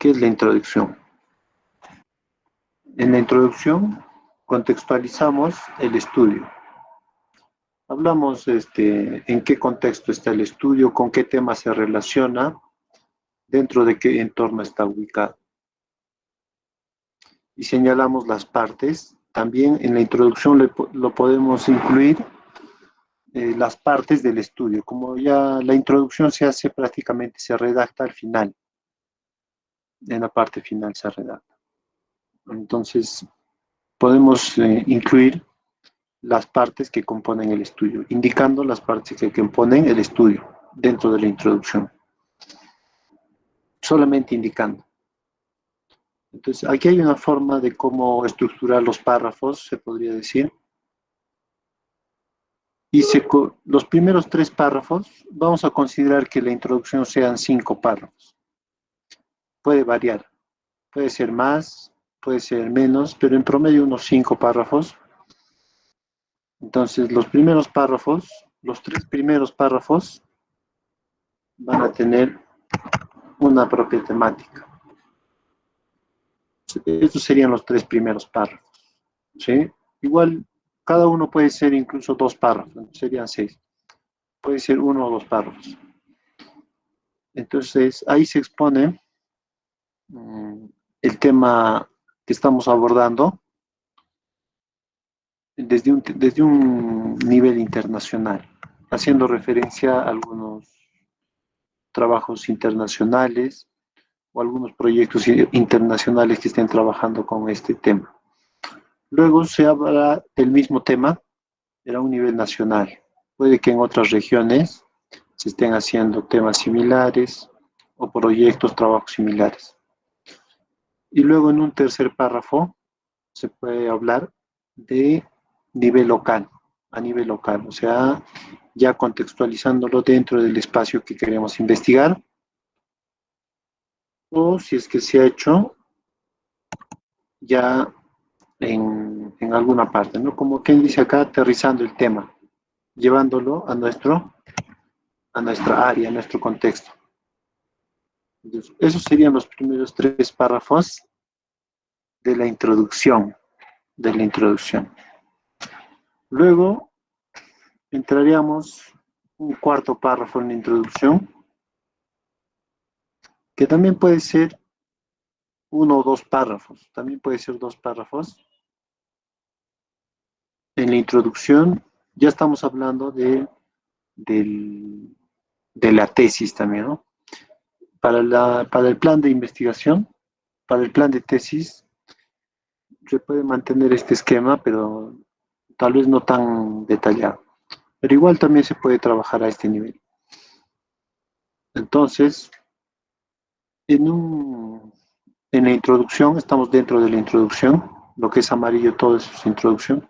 ¿Qué es la introducción? En la introducción contextualizamos el estudio. Hablamos en qué contexto está el estudio, con qué tema se relaciona, dentro de qué entorno está ubicado. Y señalamos las partes. También en la introducción lo podemos incluir las partes del estudio. Como ya la introducción se hace prácticamente, se redacta al final. En la parte final se redacta. Entonces, podemos incluir las partes que componen el estudio, indicando las partes que componen el estudio dentro de la introducción. Solamente indicando. Entonces, aquí hay una forma de cómo estructurar los párrafos, se podría decir. Y los primeros 3 párrafos, vamos a considerar que la introducción sean 5 párrafos. Puede variar, puede ser más, puede ser menos, pero en promedio unos 5 párrafos. Entonces, los primeros párrafos, los 3 primeros párrafos, van a tener una propia temática. Estos serían los 3 primeros párrafos, ¿sí? Igual, cada uno puede ser incluso 2 párrafos, serían 6. Puede ser 1 o 2 párrafos. Entonces, ahí se expone el tema que estamos abordando desde un nivel internacional, haciendo referencia a algunos trabajos internacionales o algunos proyectos internacionales que estén trabajando con este tema. Luego se habla del mismo tema, pero a un nivel nacional. Puede que en otras regiones se estén haciendo temas similares o proyectos, trabajos similares. Y luego en un tercer párrafo se puede hablar de nivel local, a nivel local, o sea, ya contextualizándolo dentro del espacio que queremos investigar, o si es que se ha hecho ya en alguna parte, ¿no? Como quien dice acá, aterrizando el tema, llevándolo a nuestra área, a nuestro contexto. Entonces, esos serían los primeros 3 párrafos de la introducción, Luego entraríamos un cuarto párrafo en la introducción, que también puede ser 1 o 2 párrafos, también puede ser 2 párrafos. En la introducción ya estamos hablando de la tesis también, ¿no? Para el plan de investigación, para el plan de tesis, se puede mantener este esquema, pero tal vez no tan detallado. Pero igual también se puede trabajar a este nivel. Entonces, en la introducción, estamos dentro de la introducción, lo que es amarillo todo eso es introducción.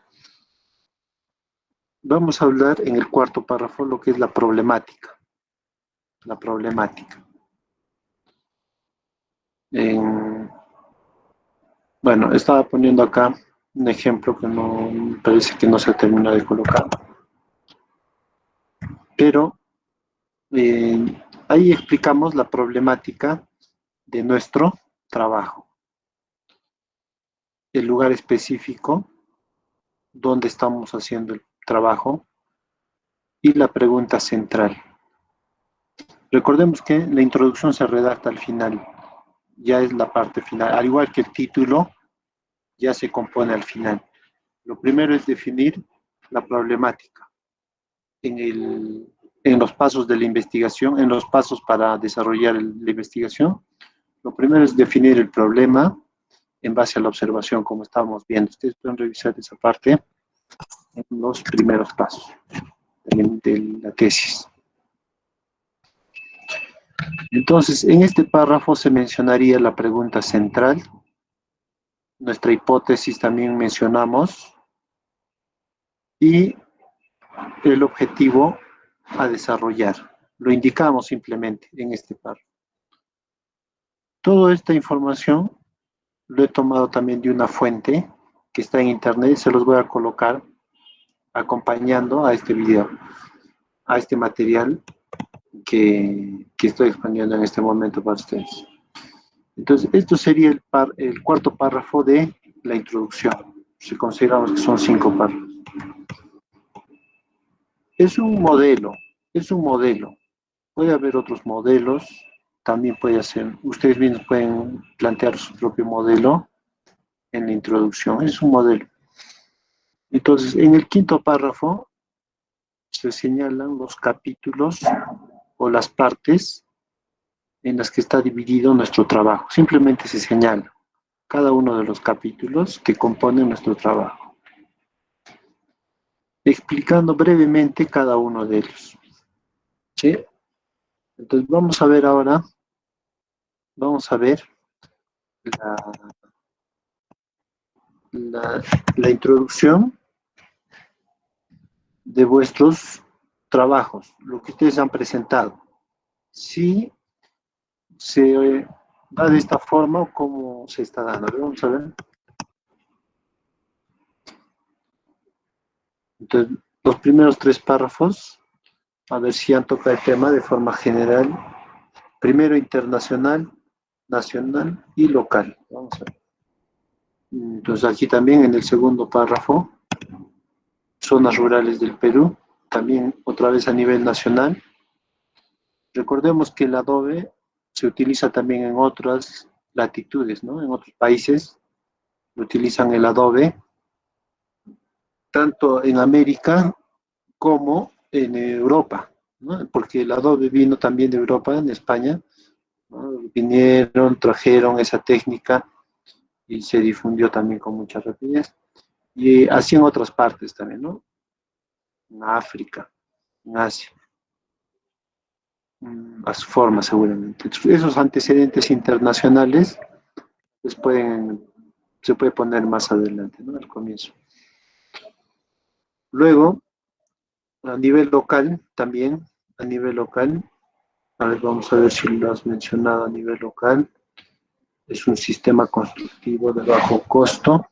Vamos a hablar en el cuarto párrafo lo que es la problemática. La problemática. Bueno, estaba poniendo acá un ejemplo que no parece que no se termina de colocar. Pero ahí explicamos la problemática de nuestro trabajo. El lugar específico donde estamos haciendo el trabajo y la pregunta central. Recordemos que la introducción se redacta al final, ya es la parte final, al igual que el título ya se compone al final. Lo primero es definir la problemática en los pasos de la investigación, en los pasos para desarrollar la investigación. Lo primero es definir el problema en base a la observación, como estábamos viendo. Ustedes pueden revisar esa parte en los primeros pasos de la tesis. Entonces, en este párrafo se mencionaría la pregunta central. Nuestra hipótesis también mencionamos. Y el objetivo a desarrollar. Lo indicamos simplemente en este párrafo. Toda esta información lo he tomado también de una fuente que está en internet y se los voy a colocar acompañando a este video, a este material que estoy exponiendo en este momento para ustedes. Entonces, esto sería el cuarto párrafo de la introducción. Si consideramos que son 5 párrafos. Es un modelo, es un modelo. Puede haber otros modelos, también puede ser, ustedes mismos pueden plantear su propio modelo en la introducción, es un modelo. Entonces, en el quinto párrafo se señalan los capítulos o las partes en las que está dividido nuestro trabajo. Simplemente se señala cada uno de los capítulos que componen nuestro trabajo, explicando brevemente cada uno de ellos. ¿Sí? Entonces, vamos a ver la, la, la introducción de vuestros trabajos, lo que ustedes han presentado. Si se da de esta forma o cómo se está dando. Vamos a ver. Entonces, los primeros 3 párrafos, a ver si han tocado el tema de forma general. Primero internacional, nacional y local. Vamos a ver. Entonces, aquí también en el segundo párrafo, zonas rurales del Perú, también otra vez a nivel nacional. Recordemos que el adobe se utiliza también en otras latitudes, ¿no? En otros países utilizan el adobe, tanto en América como en Europa, ¿no? Porque el adobe vino también de Europa, en España, ¿no? Vinieron, trajeron esa técnica y se difundió también con mucha rapidez. Y así en otras partes también, ¿no? En África, en Asia, a su forma seguramente. Esos antecedentes internacionales pues se puede poner más adelante, ¿no? Al comienzo. Luego, a nivel local también, a nivel local, a ver, vamos a ver si lo has mencionado a nivel local. Es un sistema constructivo de bajo costo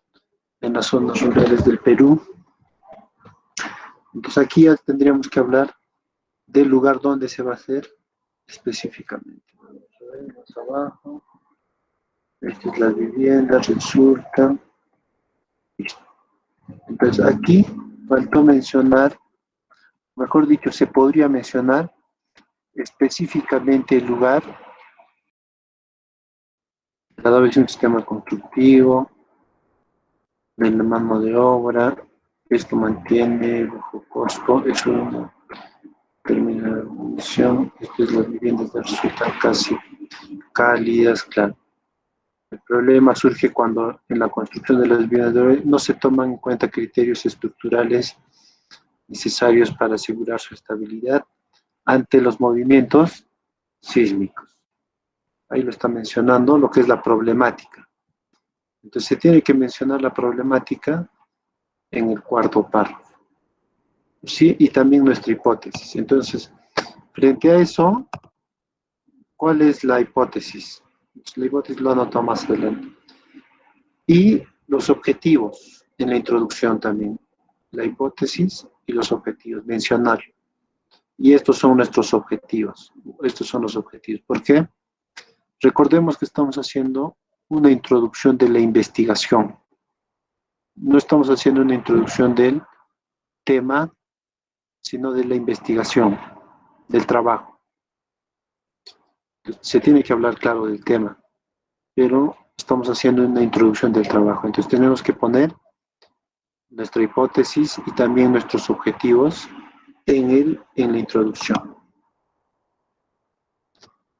en las zonas rurales del Perú. Entonces aquí ya tendríamos que hablar del lugar donde se va a hacer específicamente. Vamos a ver más abajo. Esta es la vivienda, resulta. Entonces aquí faltó mencionar, mejor dicho, se podría mencionar específicamente el lugar. Cada vez un sistema constructivo, de la mano de obra, esto mantiene bajo costo, es una termina la función, estas las viviendas resultan casi cálidas, claro. El problema surge cuando en la construcción de las viviendas no se toman en cuenta criterios estructurales necesarios para asegurar su estabilidad ante los movimientos sísmicos. Ahí lo está mencionando lo que es la problemática. Entonces se tiene que mencionar la problemática en el cuarto párrafo. ¿Sí? Y también nuestra hipótesis. Entonces, frente a eso, ¿cuál es la hipótesis? La hipótesis lo anoto más adelante. Y los objetivos en la introducción también. La hipótesis y los objetivos, mencionar. Y estos son nuestros objetivos. Estos son los objetivos. ¿Por qué? Recordemos que estamos haciendo una introducción de la investigación. No estamos haciendo una introducción del tema, sino de la investigación, del trabajo. Se tiene que hablar claro del tema, pero estamos haciendo una introducción del trabajo. Entonces tenemos que poner nuestra hipótesis y también nuestros objetivos en la introducción.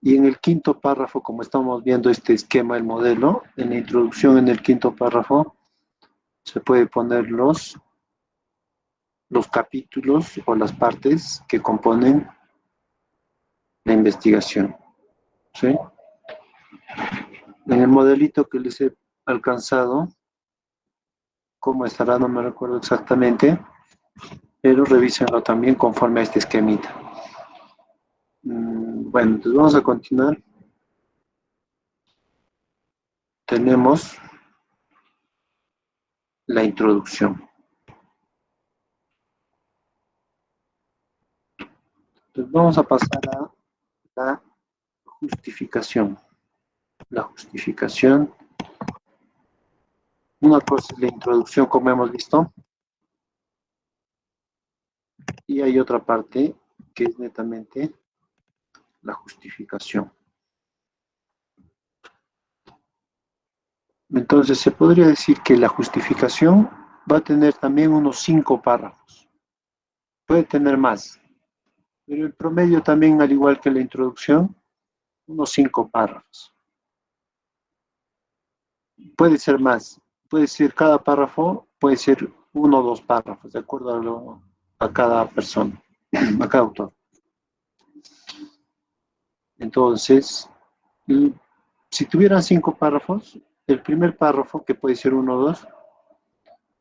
Y en el quinto párrafo, como estamos viendo este esquema, el modelo, en la introducción, en el quinto párrafo, se puede poner los capítulos o las partes que componen la investigación. ¿Sí? En el modelito que les he alcanzado, cómo estará, no me recuerdo exactamente, pero revísenlo también conforme a este esquemita. Bueno, entonces vamos a continuar. Tenemos la introducción. Entonces vamos a pasar a la justificación. la justificación. Una cosa es la introducción, como hemos visto, y hay otra parte que es netamente la justificación. Entonces, se podría decir que la justificación va a tener también unos 5 párrafos. Puede tener más, pero el promedio también, al igual que la introducción, unos 5 párrafos. Puede ser más, puede ser cada párrafo, puede ser 1 o 2 párrafos, de acuerdo a cada persona, a cada autor. Entonces, si tuvieran 5 párrafos, el primer párrafo, que puede ser 1 o 2,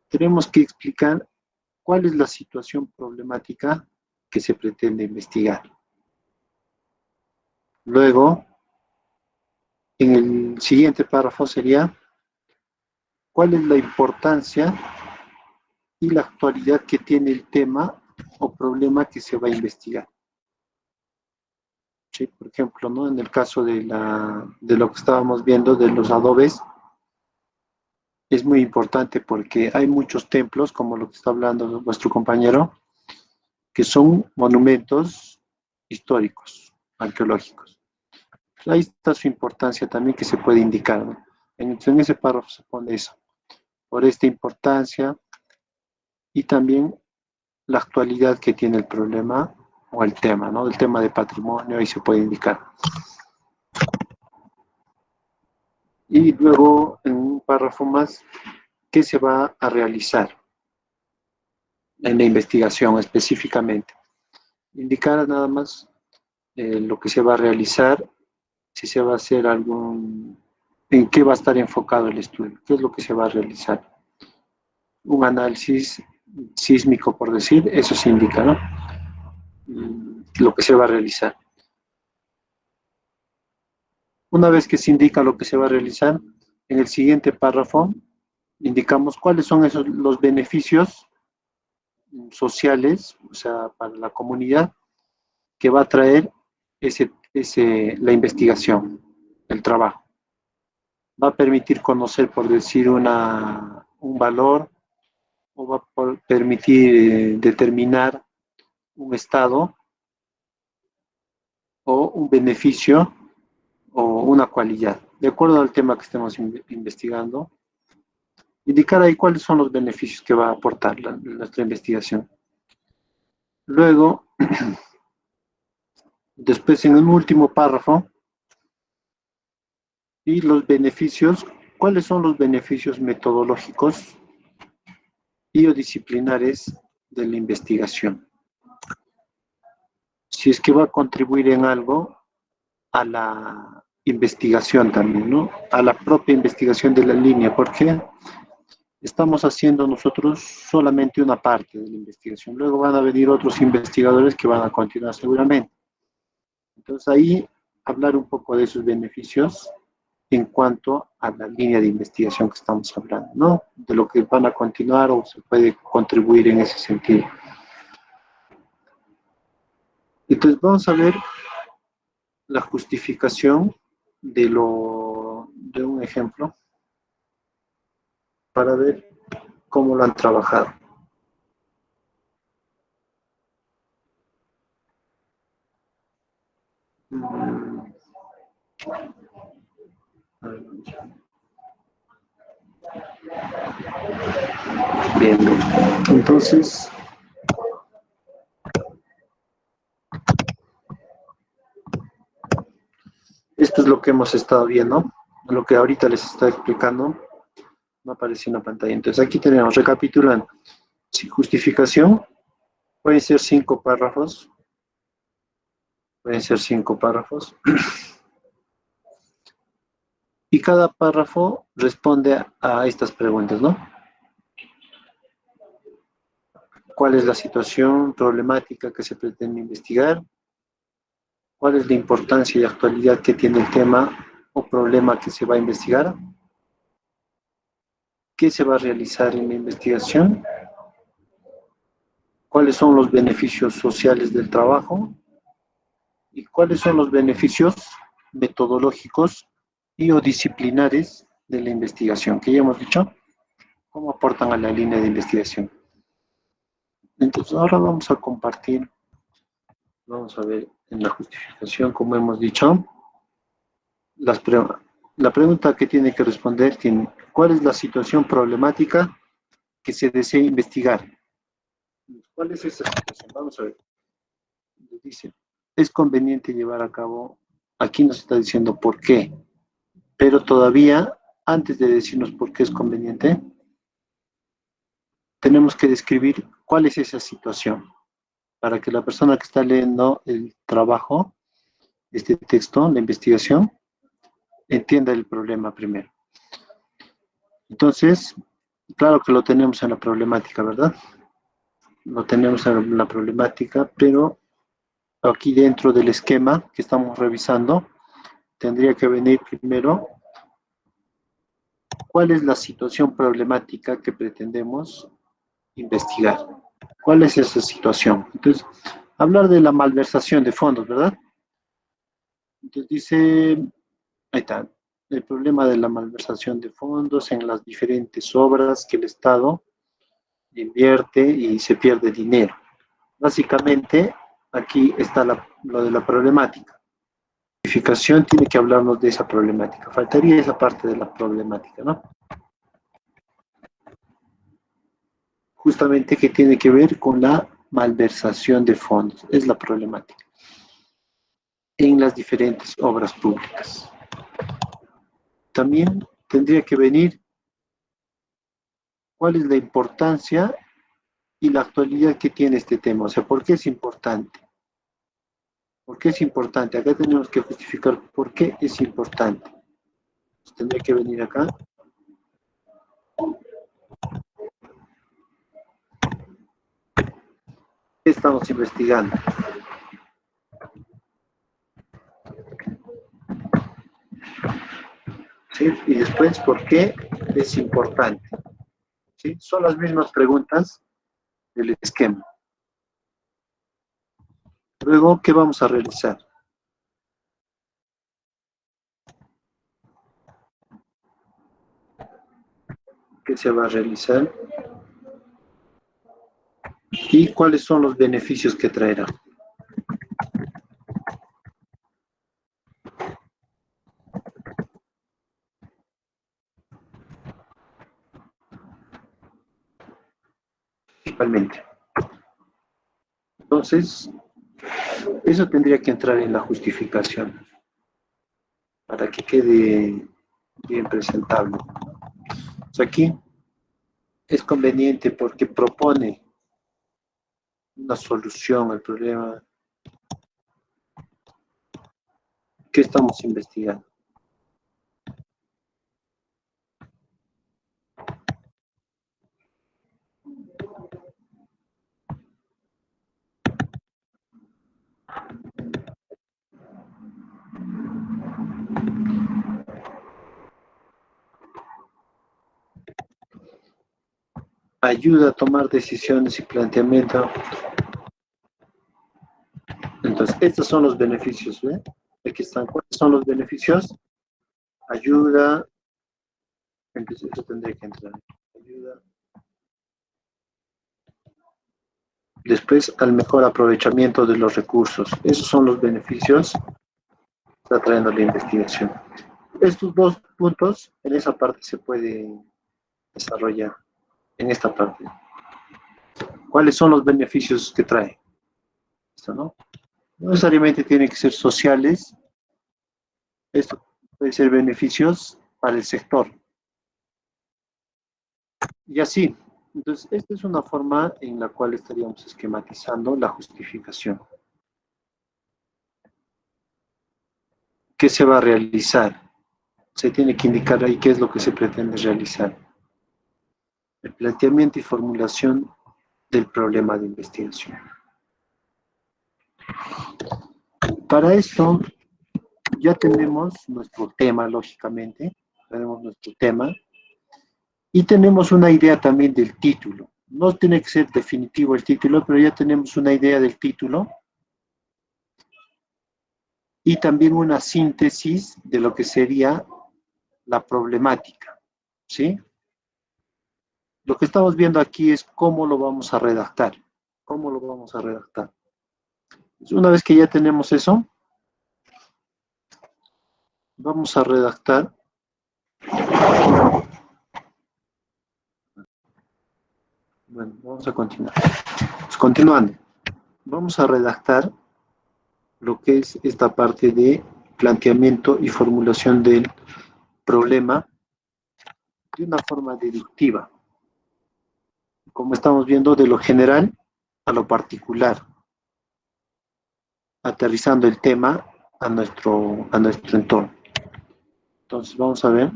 tenemos que explicar cuál es la situación problemática que se pretende investigar. Luego, en el siguiente párrafo sería cuál es la importancia y la actualidad que tiene el tema o problema que se va a investigar. ¿Sí? Por ejemplo, ¿no? En el caso de lo que estábamos viendo de los adobes, es muy importante porque hay muchos templos, como lo que está hablando nuestro compañero, que son monumentos históricos, arqueológicos. Ahí está su importancia también que se puede indicar, ¿no? En ese párrafo se pone eso, por esta importancia y también la actualidad que tiene el problema o el tema, ¿no? El tema de patrimonio, ahí se puede indicar. Y luego, en un párrafo más, ¿qué se va a realizar en la investigación específicamente? Indicar nada más lo que se va a realizar, si se va a hacer en qué va a estar enfocado el estudio, qué es lo que se va a realizar. Un análisis sísmico, por decir, eso se indica, ¿no? Lo que se va a realizar. Una vez que se indica lo que se va a realizar, en el siguiente párrafo indicamos cuáles son los beneficios sociales, o sea, para la comunidad, que va a traer la investigación, el trabajo. Va a permitir conocer, por decir, un valor, o va a permitir determinar un estado o un beneficio o una cualidad, de acuerdo al tema que estemos investigando. Indicar ahí cuáles son los beneficios que va a aportar nuestra investigación. Luego, después en un último párrafo, y los beneficios, ¿cuáles son los beneficios metodológicos y o disciplinares de la investigación? Si es que va a contribuir en algo a la investigación también, ¿no? A la propia investigación de la línea, porque estamos haciendo nosotros solamente una parte de la investigación. Luego van a venir otros investigadores que van a continuar seguramente. Entonces ahí hablar un poco de esos beneficios en cuanto a la línea de investigación que estamos hablando, ¿no? De lo que van a continuar o se puede contribuir en ese sentido. Entonces vamos a ver la justificación de un ejemplo para ver cómo lo han trabajado. Bien, entonces esto es lo que hemos estado viendo, lo que ahorita les está explicando, no aparece en la pantalla. Entonces aquí tenemos, recapitulando, justificación, pueden ser 5 párrafos, y cada párrafo responde a estas preguntas, ¿no? ¿Cuál es la situación problemática que se pretende investigar? ¿Cuál es la importancia y actualidad que tiene el tema o problema que se va a investigar? ¿Qué se va a realizar en la investigación? ¿Cuáles son los beneficios sociales del trabajo? ¿Y cuáles son los beneficios metodológicos y o disciplinares de la investigación, que ya hemos dicho, cómo aportan a la línea de investigación. Entonces, ahora vamos a compartir, vamos a ver en la justificación, como hemos dicho, la pregunta que tiene que responder tiene, ¿cuál es la situación problemática que se desea investigar? ¿Cuál es esa situación? Vamos a ver. Dice, es conveniente llevar a cabo, aquí nos está diciendo por qué, pero todavía, antes de decirnos por qué es conveniente, tenemos que describir cuál es esa situación, para que la persona que está leyendo el trabajo, este texto, la investigación, entienda el problema primero. Entonces, claro que lo tenemos en la problemática, ¿verdad? Lo tenemos en la problemática, pero aquí dentro del esquema que estamos revisando, tendría que venir primero cuál es la situación problemática que pretendemos investigar. ¿Cuál es esa situación? Entonces, hablar de la malversación de fondos, ¿verdad? Entonces dice, ahí está, el problema de la malversación de fondos en las diferentes obras que el Estado invierte y se pierde dinero. Básicamente, aquí está lo de la problemática. La justificación tiene que hablarnos de esa problemática. Faltaría esa parte de la problemática, ¿no? Justamente que tiene que ver con la malversación de fondos. Es la problemática en las diferentes obras públicas. También tendría que venir cuál es la importancia y la actualidad que tiene este tema. O sea, ¿por qué es importante? ¿Por qué es importante? Acá tenemos que justificar por qué es importante. Entonces, tendría que venir acá. ¿Qué estamos investigando? ¿Sí? Y después, ¿por qué es importante? ¿Sí? Son las mismas preguntas del esquema. Luego, ¿qué vamos a realizar? ¿Qué se va a realizar? ¿Y cuáles son los beneficios que traerá? Principalmente. Entonces, eso tendría que entrar en la justificación para que quede bien presentable. O sea, aquí es conveniente porque propone una solución al problema que estamos investigando. Ayuda a tomar decisiones y planteamiento. Entonces, estos son los beneficios, ¿ve? Aquí están. ¿Cuáles son los beneficios? Ayuda, entonces eso tendría que entrar. Ayuda. Después, al mejor aprovechamiento de los recursos. Esos son los beneficios que está trayendo la investigación. Estos dos puntos, en esa parte se puede desarrollar, en esta parte. ¿Cuáles son los beneficios que trae? Esto, ¿no? No necesariamente tienen que ser sociales. Esto puede ser beneficios para el sector. Y así. Entonces, esta es una forma en la cual estaríamos esquematizando la justificación. ¿Qué se va a realizar? Se tiene que indicar ahí qué es lo que se pretende realizar. El planteamiento y formulación del problema de investigación. Para esto, ya tenemos nuestro tema, lógicamente. Tenemos nuestro tema. Y tenemos una idea también del título. No tiene que ser definitivo el título, pero ya tenemos una idea del título y también una síntesis de lo que sería la problemática, ¿sí? Lo que estamos viendo aquí es cómo lo vamos a redactar. ¿Cómo lo vamos a redactar? Una vez que ya tenemos eso, vamos a redactar. Bueno, vamos a continuar. Pues continuando, vamos a redactar lo que es esta parte de planteamiento y formulación del problema de una forma deductiva. Como estamos viendo, de lo general a lo particular, aterrizando el tema a nuestro entorno. Entonces, vamos a ver,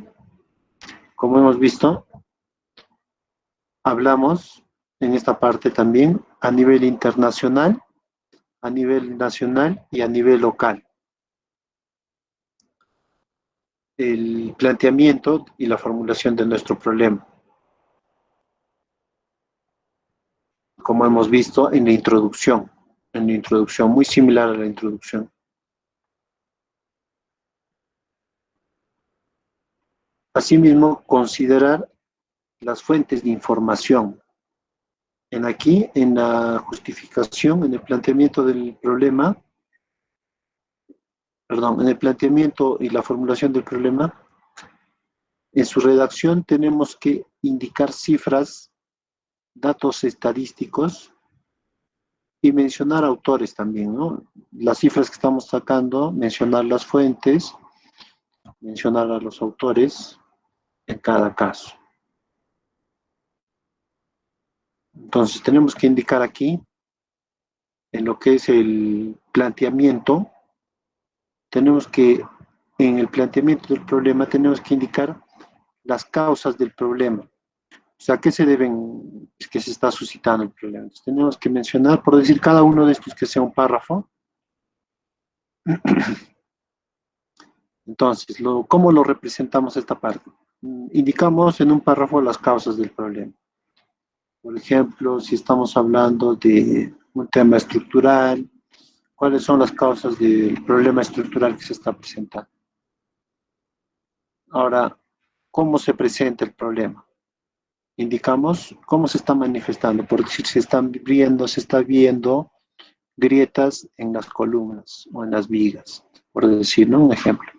como hemos visto, hablamos en esta parte también a nivel internacional, a nivel nacional y a nivel local. El planteamiento y la formulación de nuestro problema, como hemos visto en la introducción, muy similar a la introducción. Asimismo, considerar las fuentes de información. En la justificación, en el planteamiento del problema, perdón, en el planteamiento y la formulación del problema, en su redacción tenemos que indicar cifras, datos estadísticos y mencionar autores también, ¿no? Las cifras que estamos sacando, mencionar las fuentes, mencionar a los autores en cada caso. Entonces tenemos que indicar aquí, en lo que es el planteamiento, en el planteamiento del problema tenemos que indicar las causas del problema. O sea, ¿qué se deben, que se está suscitando el problema? Entonces, tenemos que mencionar, por decir cada uno de estos que sea un párrafo. Entonces, ¿cómo lo representamos esta parte? Indicamos en un párrafo las causas del problema. Por ejemplo, si estamos hablando de un tema estructural, ¿cuáles son las causas del problema estructural que se está presentando? Ahora, ¿cómo se presenta el problema? Indicamos cómo se está manifestando, por decir, se está viendo grietas en las columnas o en las vigas, por decir, ¿no? Un ejemplo.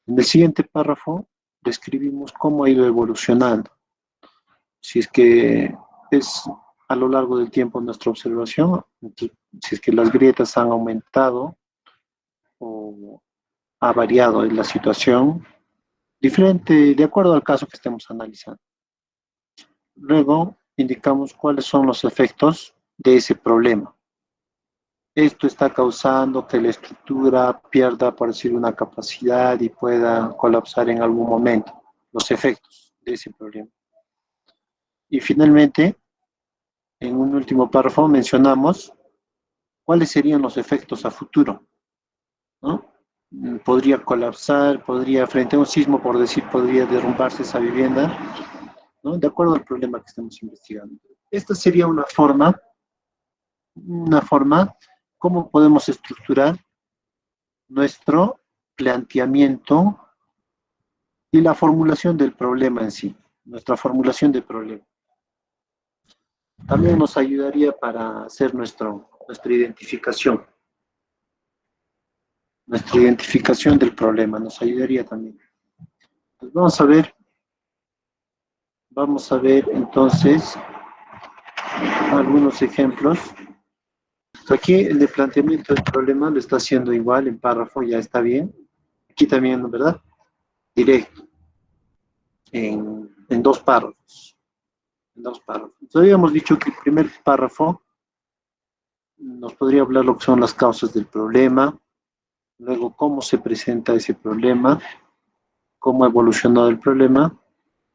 En el siguiente párrafo describimos cómo ha ido evolucionando. Si es que es a lo largo del tiempo nuestra observación, si es que las grietas han aumentado o ha variado en la situación, diferente de acuerdo al caso que estemos analizando. Luego indicamos cuáles son los efectos de ese problema. Esto está causando que la estructura pierda, por decir, una capacidad y pueda colapsar en algún momento. Los efectos de ese problema. Y finalmente, en un último párrafo mencionamos cuáles serían los efectos a futuro, ¿no? Podría colapsar, frente a un sismo, por decir, podría derrumbarse esa vivienda, ¿no? De acuerdo al problema que estamos investigando. Esta sería una forma, cómo podemos estructurar nuestro planteamiento y la formulación del problema en sí, nuestra formulación del problema. También nos ayudaría para hacer nuestra identificación. Nuestra identificación del problema nos ayudaría también. Pues vamos a ver entonces algunos ejemplos. Aquí el de planteamiento del problema lo está haciendo igual en párrafo, ya está bien. Aquí también, ¿verdad? Directo, en dos párrafos. En dos párrafos. Entonces habíamos dicho que el primer párrafo nos podría hablar lo que son las causas del problema, luego cómo se presenta ese problema, cómo ha evolucionado el problema,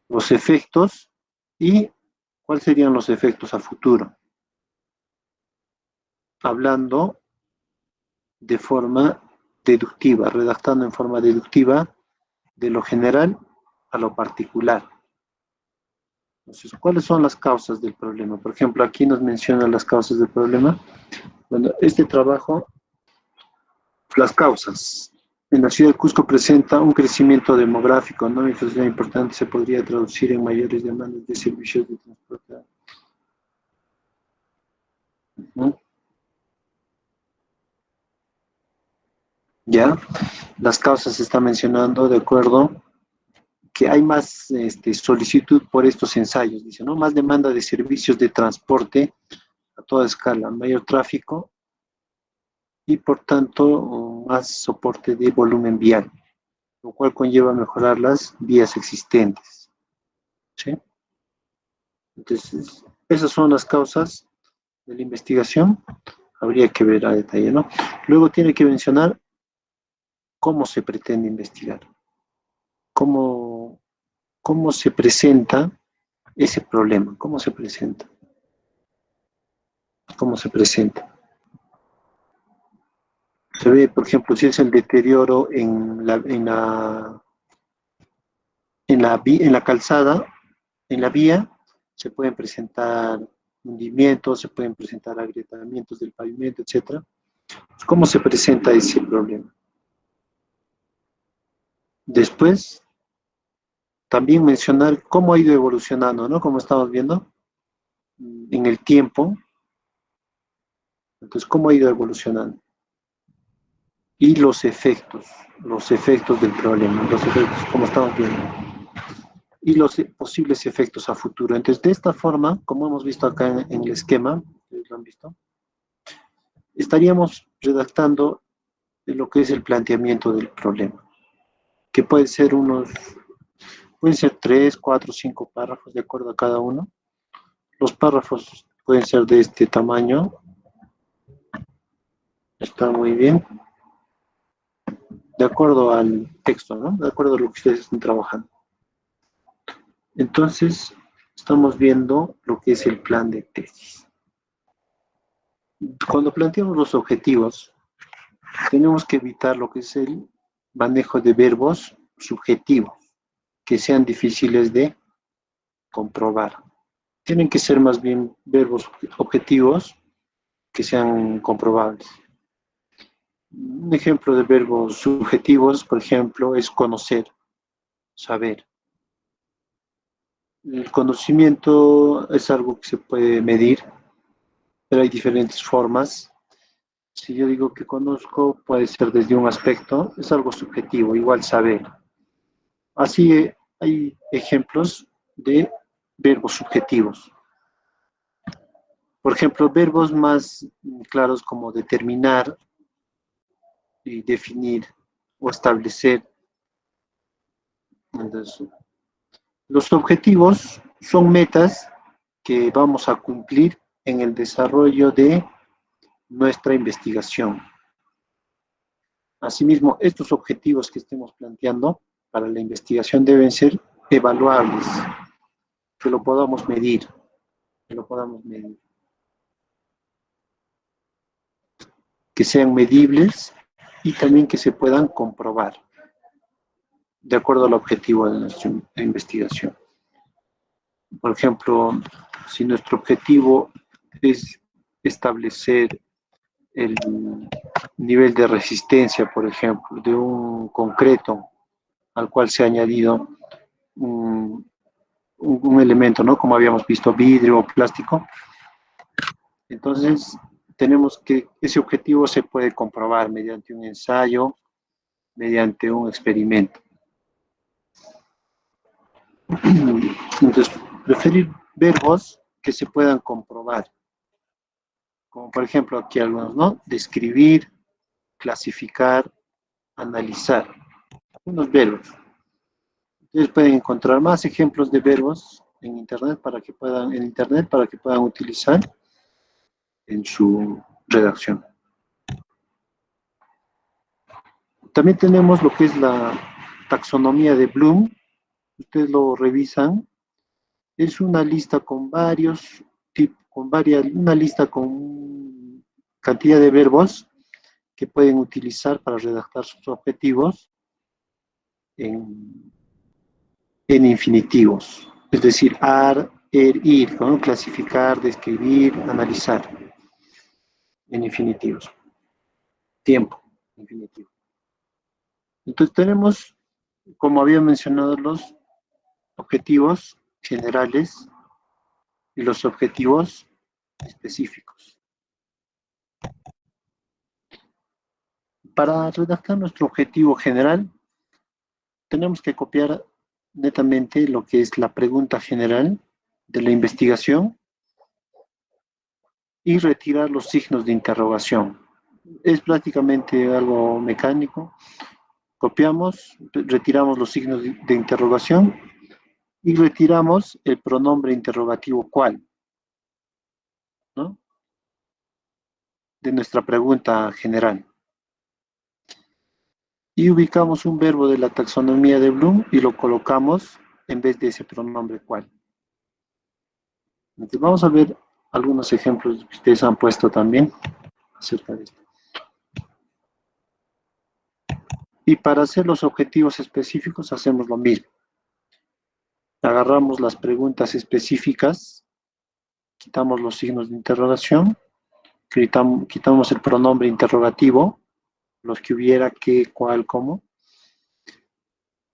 los efectos y cuáles serían los efectos a futuro. Hablando de forma deductiva, redactando en forma deductiva de lo general a lo particular. Entonces, ¿cuáles son las causas del problema? Por ejemplo, aquí nos menciona las causas del problema. Bueno, este trabajo, las causas. En la ciudad de Cusco presenta un crecimiento demográfico, ¿no? Entonces, importante se podría traducir en mayores demandas de servicios de transporte. ¿No? Ya, las causas se está mencionando, de acuerdo, que hay más solicitud por estos ensayos, dice, ¿no? Más demanda de servicios de transporte a toda escala, mayor tráfico y por tanto más soporte de volumen vial, lo cual conlleva mejorar las vías existentes. ¿Sí? Entonces, esas son las causas de la investigación. Habría que ver a detalle, ¿no? Luego tiene que mencionar cómo se pretende investigar, cómo, cómo se presenta ese problema, cómo se presenta, cómo se presenta. Se ve, por ejemplo, si es el deterioro en la calzada, en la vía, se pueden presentar hundimientos, se pueden presentar agrietamientos del pavimento, etcétera. ¿Cómo se presenta ese problema? Después, también mencionar cómo ha ido evolucionando, ¿no? Como estamos viendo en el tiempo. Entonces, cómo ha ido evolucionando. Y los efectos del problema, los efectos, como estamos viendo. Y los posibles efectos a futuro. Entonces, de esta forma, como hemos visto acá en el esquema, ¿lo han visto? Estaríamos redactando lo que es el planteamiento del problema, que pueden ser 3, 4, 5 párrafos de acuerdo a cada uno. Los párrafos pueden ser de este tamaño, está muy bien, de acuerdo al texto, ¿no? De acuerdo a lo que ustedes están trabajando. Entonces, estamos viendo lo que es el plan de tesis. Cuando planteamos los objetivos, tenemos que evitar lo que es el manejo de verbos subjetivos, que sean difíciles de comprobar. Tienen que ser más bien verbos objetivos que sean comprobables. Un ejemplo de verbos subjetivos, por ejemplo, es conocer, saber. El conocimiento es algo que se puede medir, pero hay diferentes formas. Si yo digo que conozco, puede ser desde un aspecto, es algo subjetivo, igual saber. Así hay ejemplos de verbos subjetivos. Por ejemplo, verbos más claros como determinar y definir o establecer. Entonces, los objetivos son metas que vamos a cumplir en el desarrollo de nuestra investigación. Asimismo, estos objetivos que estemos planteando para la investigación deben ser evaluables, que lo podamos medir, que lo podamos medir, que sean medibles y también que se puedan comprobar de acuerdo al objetivo de nuestra investigación. Por ejemplo, si nuestro objetivo es establecer el nivel de resistencia, por ejemplo, de un concreto al cual se ha añadido un elemento, ¿no? Como habíamos visto, vidrio o plástico. Entonces, tenemos que ese objetivo se puede comprobar mediante un ensayo, mediante un experimento. Entonces, preferir verbos que se puedan comprobar, como por ejemplo aquí algunos, ¿no? Describir, clasificar, analizar, unos verbos. Ustedes pueden encontrar más ejemplos de verbos en internet para que puedan utilizar en su redacción. También tenemos lo que es la taxonomía de Bloom. Ustedes lo revisan. Es una lista con varios tipos, una lista con cantidad de verbos que pueden utilizar para redactar sus objetivos en, en infinitivos. Es decir, ir, ¿no? Clasificar, describir, analizar en infinitivos. Tiempo, infinitivo. Entonces tenemos, como había mencionado, los objetivos generales y los objetivos específicos. Para redactar nuestro objetivo general, tenemos que copiar netamente lo que es la pregunta general de la investigación y retirar los signos de interrogación. Es prácticamente algo mecánico. Copiamos, retiramos los signos de interrogación y retiramos el pronombre interrogativo cuál, ¿no? De nuestra pregunta general. Y ubicamos un verbo de la taxonomía de Bloom y lo colocamos en vez de ese pronombre cuál. Entonces vamos a ver algunos ejemplos que ustedes han puesto también acerca de esto. Y para hacer los objetivos específicos hacemos lo mismo. Agarramos las preguntas específicas, quitamos los signos de interrogación, quitamos el pronombre interrogativo, los que hubiera, qué, cuál, cómo,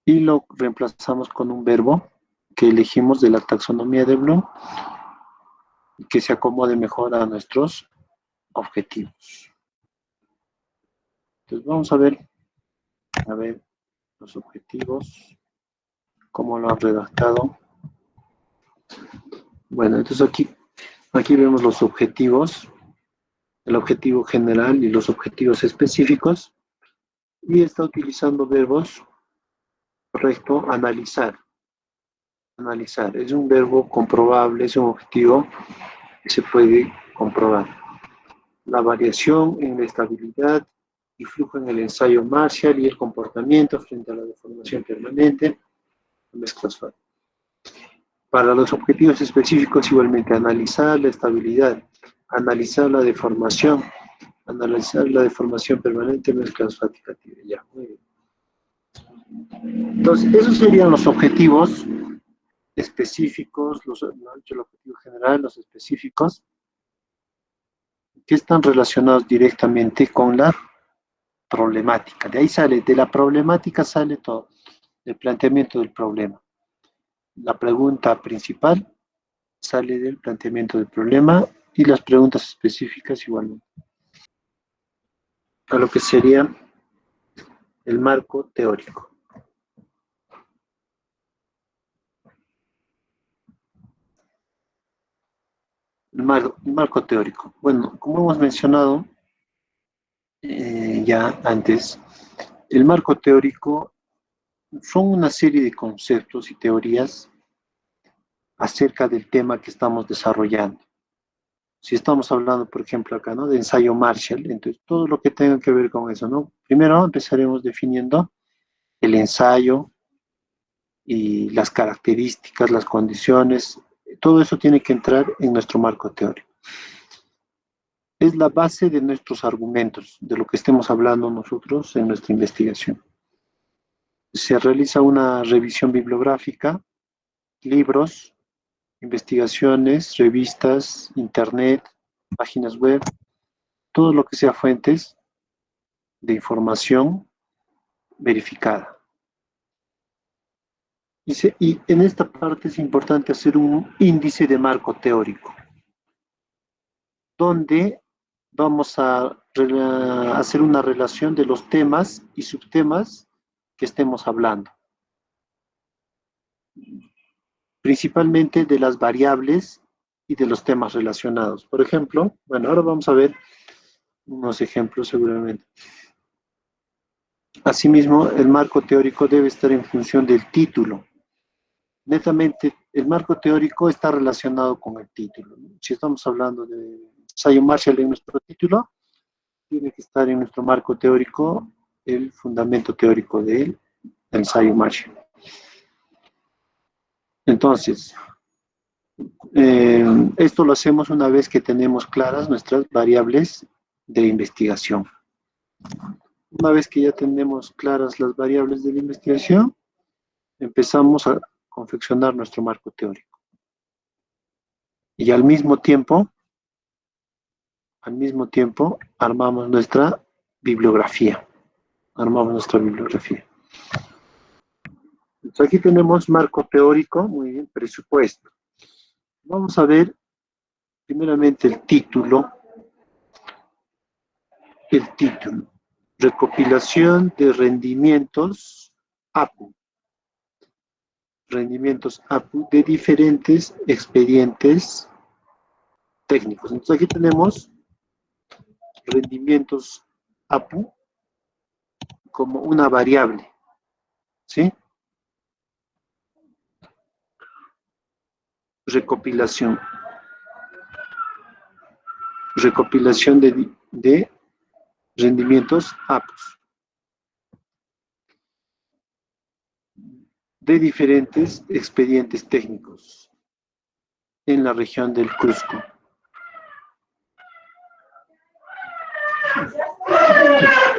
y lo reemplazamos con un verbo que elegimos de la taxonomía de Bloom y que se acomode mejor a nuestros objetivos. Entonces vamos a ver los objetivos, cómo lo han redactado. Bueno, entonces aquí vemos los objetivos, el objetivo general y los objetivos específicos, y está utilizando verbos, correcto, analizar. Analizar, es un verbo comprobable, es un objetivo que se puede comprobar. La variación en la estabilidad y flujo en el ensayo Marshall y el comportamiento frente a la deformación permanente, mezclas fáciles. Para los objetivos específicos, igualmente, analizar la estabilidad, analizar la deformación permanente, mezclas fatigativas. Ya, muy bien. Entonces, esos serían los objetivos específicos, el objetivo general, los específicos, que están relacionados directamente con la problemática. De ahí sale, de la problemática sale todo, el planteamiento del problema. La pregunta principal sale del planteamiento del problema y las preguntas específicas igualmente. A lo que sería el marco teórico. El marco teórico. Bueno, como hemos mencionado ya antes, el marco teórico son una serie de conceptos y teorías acerca del tema que estamos desarrollando. Si estamos hablando, por ejemplo, acá, ¿no? De ensayo Marshall, entonces todo lo que tenga que ver con eso, ¿no? Primero empezaremos definiendo el ensayo y las características, las condiciones, todo eso tiene que entrar en nuestro marco teórico. Es la base de nuestros argumentos, de lo que estemos hablando nosotros en nuestra investigación. Se realiza una revisión bibliográfica, libros, investigaciones, revistas, internet, páginas web, todo lo que sea fuentes de información verificada. Y en esta parte es importante hacer un índice de marco teórico, donde vamos a hacer una relación de los temas y subtemas que estemos hablando. Principalmente de las variables y de los temas relacionados. Por ejemplo, bueno, ahora vamos a ver unos ejemplos seguramente. Asimismo, el marco teórico debe estar en función del título. Netamente, el marco teórico está relacionado con el título, ¿no? Si estamos hablando de ensayo Marshall en nuestro título, tiene que estar en nuestro marco teórico el fundamento teórico del ensayo Marshall. Entonces, esto lo hacemos una vez que tenemos claras nuestras variables de investigación. Una vez que ya tenemos claras las variables de la investigación, empezamos a confeccionar nuestro marco teórico. Y al mismo tiempo, armamos nuestra bibliografía. armamos nuestra bibliografía. Entonces aquí tenemos marco teórico, muy bien, presupuesto. Vamos a ver primeramente el título. Recopilación de rendimientos APU. Rendimientos APU de diferentes expedientes técnicos. Entonces aquí tenemos rendimientos APU como una variable, ¿sí? Recopilación de rendimientos APUs de diferentes expedientes técnicos en la región del Cusco.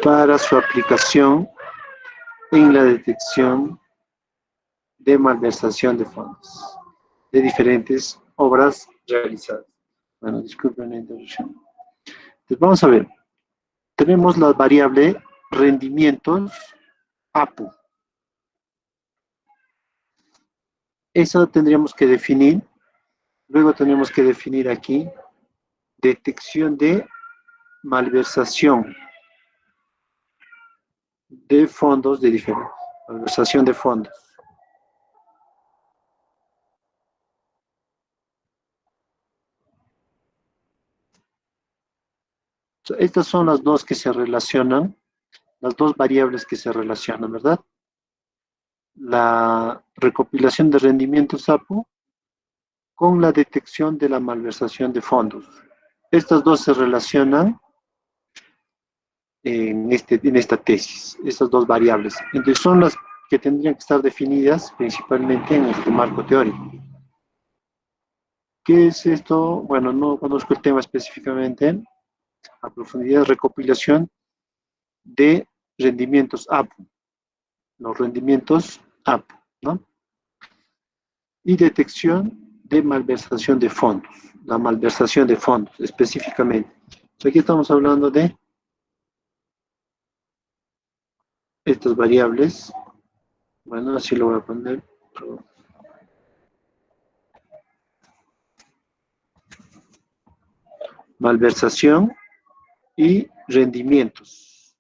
Para su aplicación en la detección de malversación de fondos de diferentes obras realizadas. Bueno, disculpen la interrupción. Entonces vamos a ver. Tenemos la variable rendimientos APU. Eso tendríamos que definir. Luego tenemos que definir aquí detección de malversación de fondos de diferentes. Malversación de fondos. Estas son las dos que se relacionan, las dos variables que se relacionan, ¿verdad? La recopilación de rendimientos APU con la detección de la malversación de fondos. Estas dos se relacionan en esta tesis, estas dos variables. Entonces son las que tendrían que estar definidas principalmente en este marco teórico. ¿Qué es esto? Bueno, no conozco el tema específicamente a profundidad. Recopilación de rendimientos APU, los rendimientos APU, ¿no? Y detección de malversación de fondos, la malversación de fondos específicamente. Entonces aquí estamos hablando de estas variables. Bueno, así lo voy a poner. Malversación y rendimientos.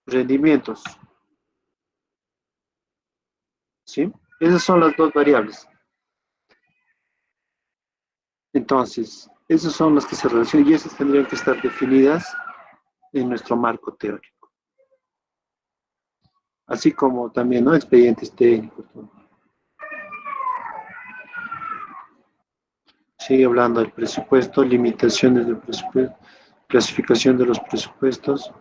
Rendimientos. ¿Sí? Esas son las dos variables. Entonces, esas son las que se relacionan y esas tendrían que estar definidas en nuestro marco teórico. Así como también, ¿no? Expedientes técnicos. Sigue hablando del presupuesto, limitaciones del presupuesto, clasificación de los presupuestos,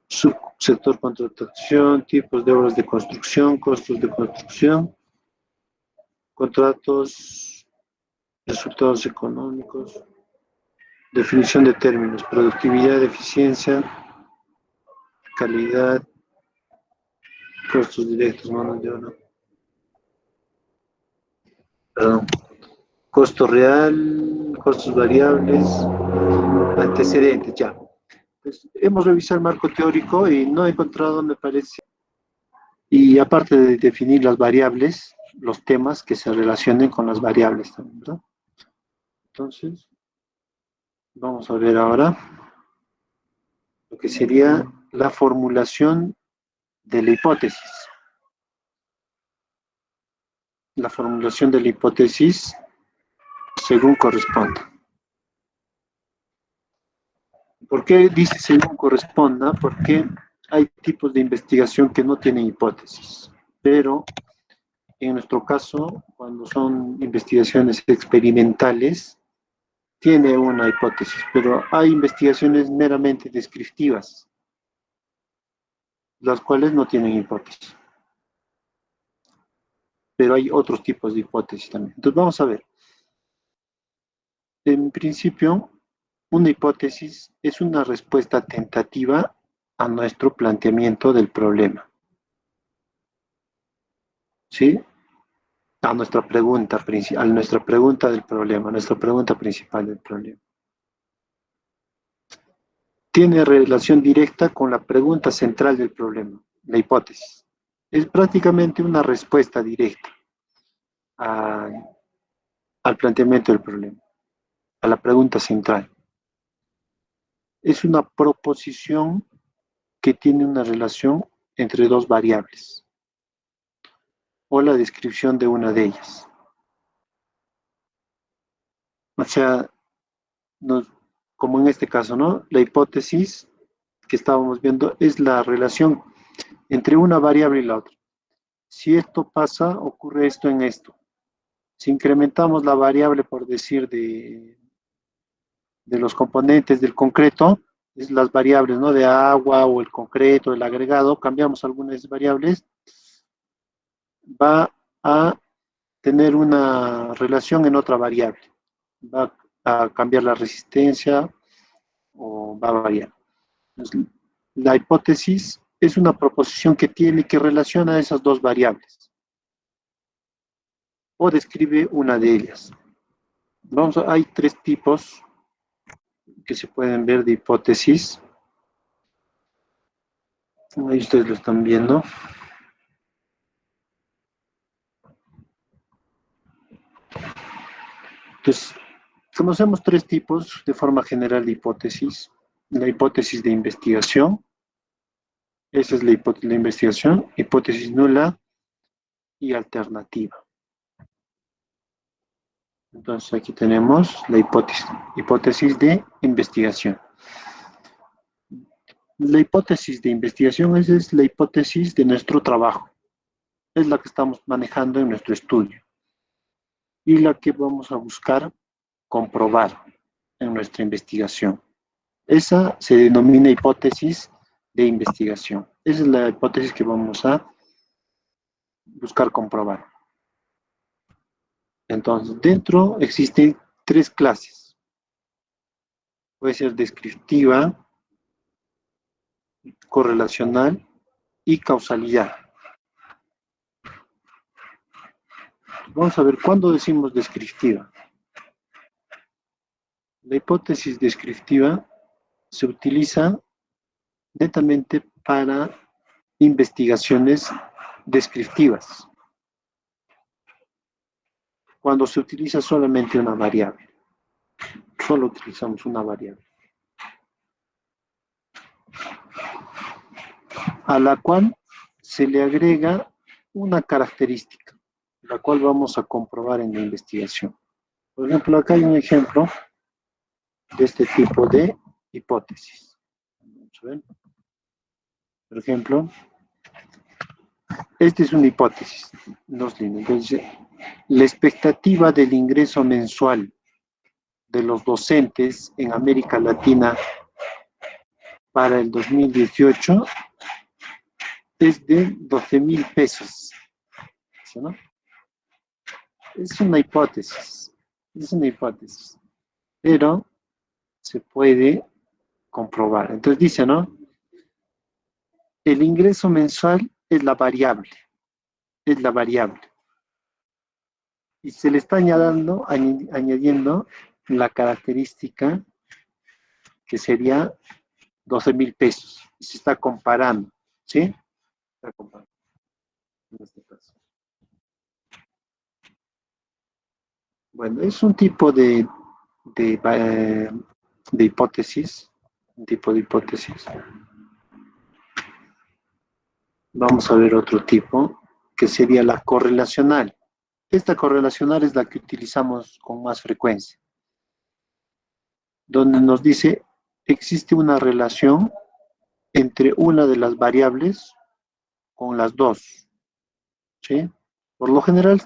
subsector contratación, tipos de obras de construcción, costos de construcción, contratos, resultados económicos, definición de términos, productividad, eficiencia, calidad, costos directos, mano de obra, perdón, costo real, costos variables, antecedentes, ya. Pues hemos revisado el marco teórico y no he encontrado, me parece, y aparte de definir las variables, los temas que se relacionen con las variables también, ¿verdad? Entonces, vamos a ver ahora lo que sería la formulación de la hipótesis. La formulación de la hipótesis según corresponda. ¿Por qué dice según corresponda? Porque hay tipos de investigación que no tienen hipótesis, pero en nuestro caso, cuando son investigaciones experimentales, tiene una hipótesis, pero hay investigaciones meramente descriptivas, las cuales no tienen hipótesis. Pero hay otros tipos de hipótesis también. Entonces vamos a ver. En principio, una hipótesis es una respuesta tentativa a nuestro planteamiento del problema. ¿Sí? A nuestra pregunta del problema, a nuestra pregunta principal del problema. tiene relación directa con la pregunta central del problema, la hipótesis. Es prácticamente una respuesta directa a- al planteamiento del problema, a la pregunta central. Es una proposición que tiene una relación entre dos variables o la descripción de una de ellas. O sea, como en este caso, ¿no? La hipótesis que estábamos viendo es la relación entre una variable y la otra. Si esto pasa, ocurre esto en esto. Si incrementamos la variable, por decir, de los componentes del concreto, es las variables, ¿no? De agua o el concreto, el agregado, cambiamos algunas variables, va a tener una relación en otra variable. Va a cambiar la resistencia o va a variar. Entonces, la hipótesis es una proposición que tiene que relaciona esas dos variables o describe una de ellas. Hay tres tipos que se pueden ver de hipótesis. Ahí ustedes lo están viendo. Entonces, conocemos tres tipos de forma general de hipótesis. La hipótesis de investigación, esa es la investigación, hipótesis nula y alternativa. Entonces aquí tenemos la hipótesis de investigación. La hipótesis de investigación es la hipótesis de nuestro trabajo. Es la que estamos manejando en nuestro estudio y la que vamos a buscar comprobar en nuestra investigación. Esa se denomina hipótesis de investigación. Esa es la hipótesis que vamos a buscar comprobar. Entonces, dentro existen tres clases. Puede ser descriptiva, correlacional y causalidad. Vamos a ver cuándo decimos descriptiva. La hipótesis descriptiva se utiliza netamente para investigaciones descriptivas, cuando se utiliza solamente una variable. Solo utilizamos una variable, a la cual se le agrega una característica, la cual vamos a comprobar en la investigación. Por ejemplo, acá hay un ejemplo de este tipo de hipótesis. Vamos a ver. Por ejemplo, esta es una hipótesis, dos líneas. Entonces, la expectativa del ingreso mensual de los docentes en América Latina para el 2018 es de 12,000 pesos. ¿No? Es una hipótesis, pero se puede comprobar. Entonces dice, ¿no? El ingreso mensual es la variable, y se le está añadiendo la característica que sería 12,000 pesos. Se está comparando, ¿sí? Está comparando en este caso. Bueno, es un tipo de hipótesis, un tipo de hipótesis. Vamos a ver otro tipo, que sería la correlacional. Esta correlacional es la que utilizamos con más frecuencia, donde nos dice existe una relación entre una de las variables con las dos, ¿sí? Por lo general,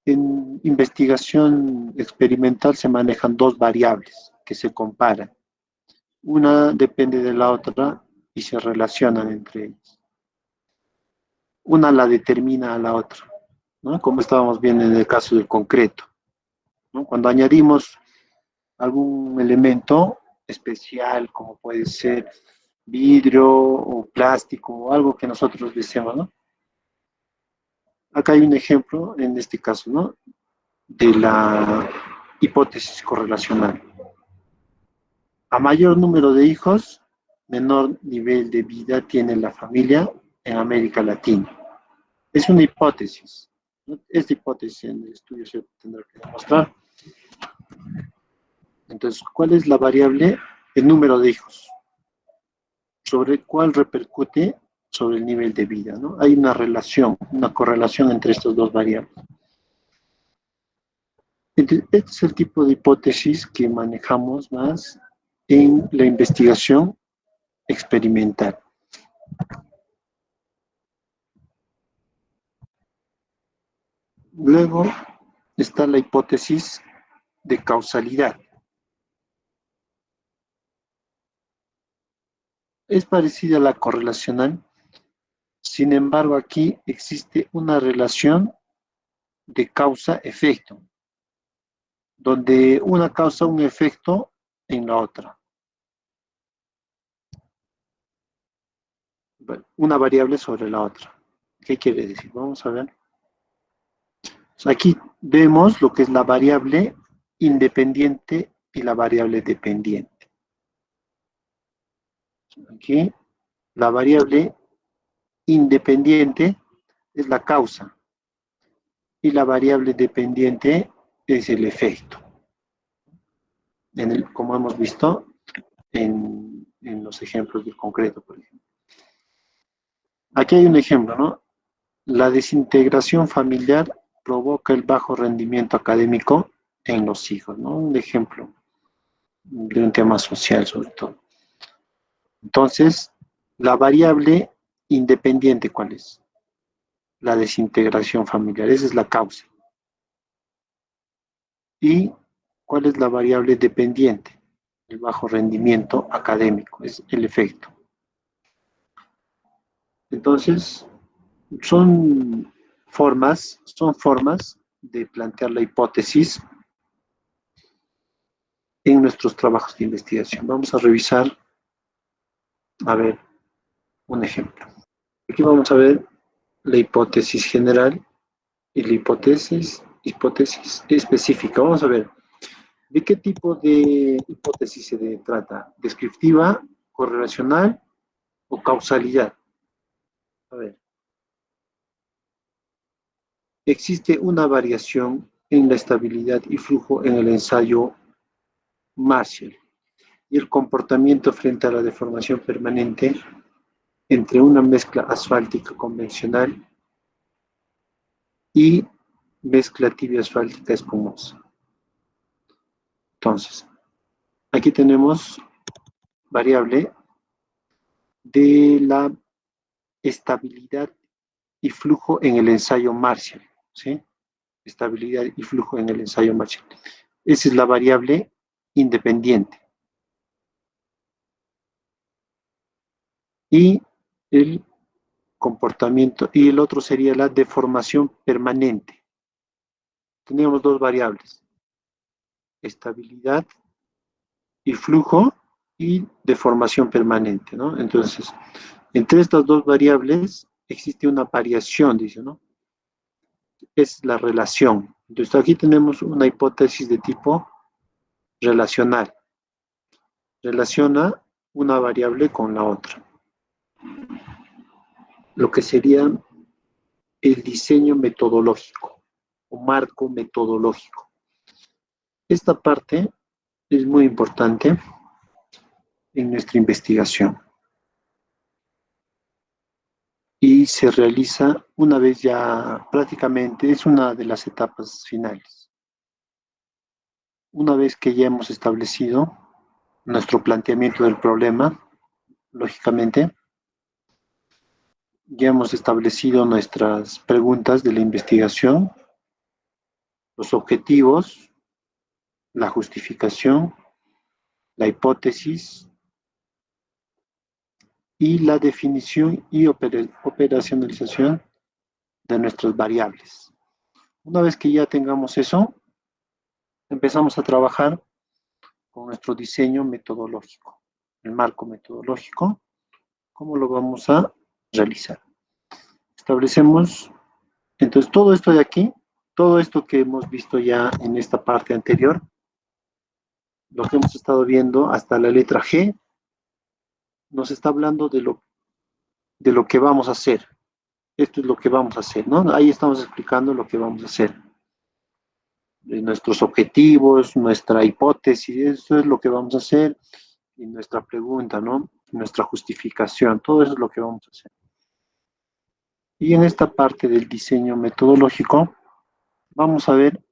en investigación experimental se manejan dos variables que se comparan. Una depende de la otra y se relacionan entre ellas. Una la determina a la otra, ¿no? Como estábamos viendo en el caso del concreto, ¿no? Cuando añadimos algún elemento especial, como puede ser vidrio o plástico o algo que nosotros deseamos, ¿no? Acá hay un ejemplo, en este caso, ¿no? De la hipótesis correlacional. A mayor número de hijos, menor nivel de vida tiene la familia en América Latina. Es una hipótesis, ¿no? Esta hipótesis en el estudio se tendrá que demostrar. Entonces, ¿cuál es la variable? El número de hijos, sobre el cual repercute sobre el nivel de vida, ¿no? Hay una relación, una correlación entre estas dos variables. Entonces, este es el tipo de hipótesis que manejamos más en la investigación experimental. Luego está la hipótesis de causalidad. Es parecida a la correlacional, sin embargo aquí existe una relación de causa-efecto, donde una causa un efecto en la otra. Una variable sobre la otra. ¿Qué quiere decir? Vamos a ver. Aquí vemos lo que es la variable independiente y la variable dependiente. Aquí la variable independiente es la causa y la variable dependiente es el efecto. Como hemos visto en los ejemplos del concreto, por ejemplo. Aquí hay un ejemplo, ¿no? La desintegración familiar provoca el bajo rendimiento académico en los hijos, ¿no? Un ejemplo de un tema social sobre todo. Entonces, la variable independiente, ¿cuál es? La desintegración familiar, esa es la causa. ¿Y cuál es la variable dependiente? El bajo rendimiento académico, es el efecto. Entonces, son formas de plantear la hipótesis en nuestros trabajos de investigación. Vamos a revisar, a ver, un ejemplo. Aquí vamos a ver la hipótesis general y la hipótesis específica. Vamos a ver, ¿de qué tipo de hipótesis se trata? ¿Descriptiva, correlacional o causalidad? A ver, existe una variación en la estabilidad y flujo en el ensayo Marshall y el comportamiento frente a la deformación permanente entre una mezcla asfáltica convencional y mezcla tibia asfáltica espumosa. Entonces, aquí tenemos variable de la estabilidad y flujo en el ensayo Marshall, ¿sí? Estabilidad y flujo en el ensayo Marshall. Esa es la variable independiente. Y el comportamiento, y el otro sería la deformación permanente. Teníamos dos variables, estabilidad y flujo y deformación permanente, ¿no? Entonces, entre estas dos variables existe una variación, dice, ¿no? Es la relación. Entonces, aquí tenemos una hipótesis de tipo relacional. Relaciona una variable con la otra. Lo que sería el diseño metodológico o marco metodológico. Esta parte es muy importante en nuestra investigación y se realiza una vez ya prácticamente, es una de las etapas finales. Una vez que ya hemos establecido nuestro planteamiento del problema, lógicamente, ya hemos establecido nuestras preguntas de la investigación, los objetivos, la justificación, la hipótesis y la definición y operacionalización de nuestras variables. Una vez que ya tengamos eso, empezamos a trabajar con nuestro diseño metodológico, el marco metodológico, cómo lo vamos a realizar. Establecemos, entonces todo esto de aquí, todo esto que hemos visto ya en esta parte anterior, lo que hemos estado viendo hasta la letra G, nos está hablando de lo que vamos a hacer. Esto es lo que vamos a hacer, ¿no? Ahí estamos explicando lo que vamos a hacer. Nuestros objetivos, nuestra hipótesis, eso es lo que vamos a hacer, y nuestra pregunta, ¿no? Nuestra justificación, todo eso es lo que vamos a hacer. Y en esta parte del diseño metodológico, vamos a ver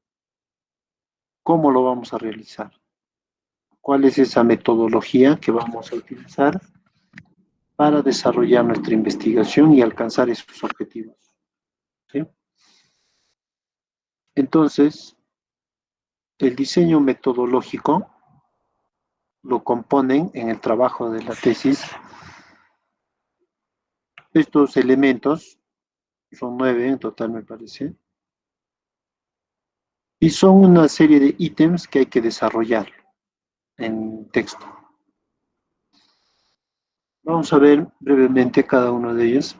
cómo lo vamos a realizar. ¿Cuál es esa metodología que vamos a utilizar para desarrollar nuestra investigación y alcanzar esos objetivos? ¿Sí? Entonces, el diseño metodológico lo componen en el trabajo de la tesis estos elementos, son 9 en total me parece, y son una serie de ítems que hay que desarrollar en texto. Vamos a ver brevemente cada uno de ellos.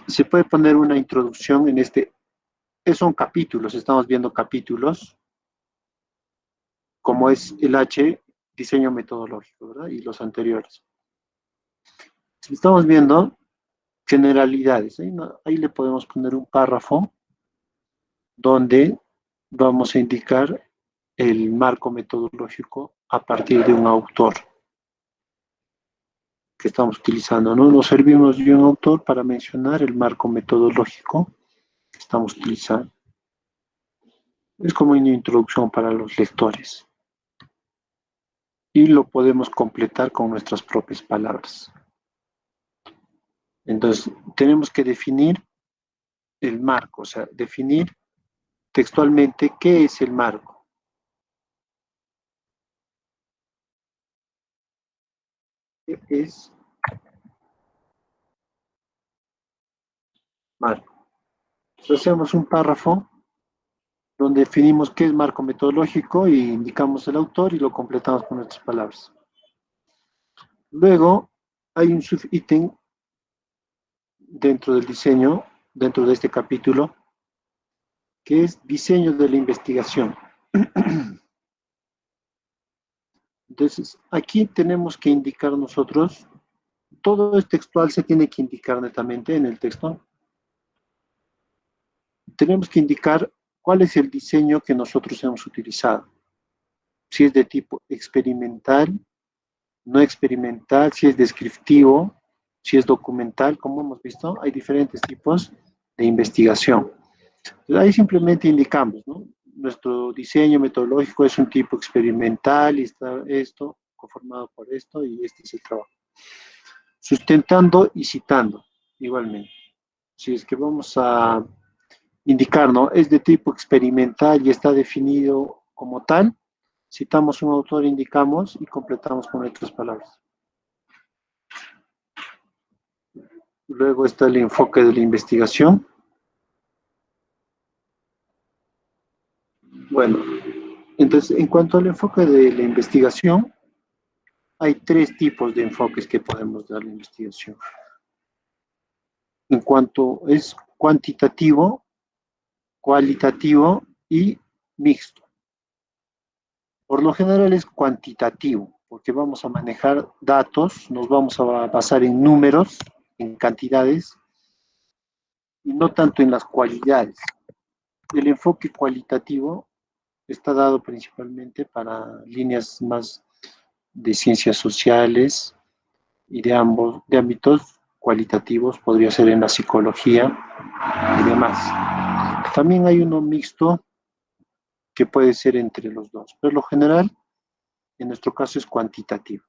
Se puede poner una introducción en este, son capítulos, estamos viendo capítulos, como es el H, diseño metodológico, ¿verdad? Y los anteriores. Estamos viendo generalidades, ahí le podemos poner un párrafo donde vamos a indicar el marco metodológico a partir de un autor que estamos utilizando, ¿no? Nos servimos de un autor para mencionar el marco metodológico que estamos utilizando. Es como una introducción para los lectores. Y lo podemos completar con nuestras propias palabras. Entonces, tenemos que definir el marco, o sea, definir textualmente qué es el marco. ¿Qué es marco? Entonces, hacemos un párrafo donde definimos qué es marco metodológico y indicamos el autor y lo completamos con nuestras palabras. Luego, hay un subítem dentro del diseño, dentro de este capítulo, que es diseño de la investigación. Entonces, aquí tenemos que indicar nosotros, todo es textual, se tiene que indicar netamente en el texto. Tenemos que indicar cuál es el diseño que nosotros hemos utilizado. Si es de tipo experimental, no experimental, si es descriptivo, si es documental, como hemos visto, hay diferentes tipos de investigación. Entonces, ahí simplemente indicamos, ¿no? Nuestro diseño metodológico es un tipo experimental y está esto conformado por esto y este es el trabajo. Sustentando y citando, igualmente. Si es que vamos a indicar, ¿no? Es de tipo experimental y está definido como tal, citamos un autor, indicamos y completamos con nuestras palabras. Luego está el enfoque de la investigación. Bueno, entonces, en cuanto al enfoque de la investigación, hay 3 tipos de enfoques que podemos dar a la investigación. En cuanto es cuantitativo, cualitativo y mixto. Por lo general es cuantitativo, porque vamos a manejar datos, nos vamos a basar en números, en cantidades, y no tanto en las cualidades. El enfoque cualitativo está dado principalmente para líneas más de ciencias sociales y de ámbitos cualitativos, podría ser en la psicología y demás. También hay uno mixto que puede ser entre los dos, pero lo general, en nuestro caso, es cuantitativo.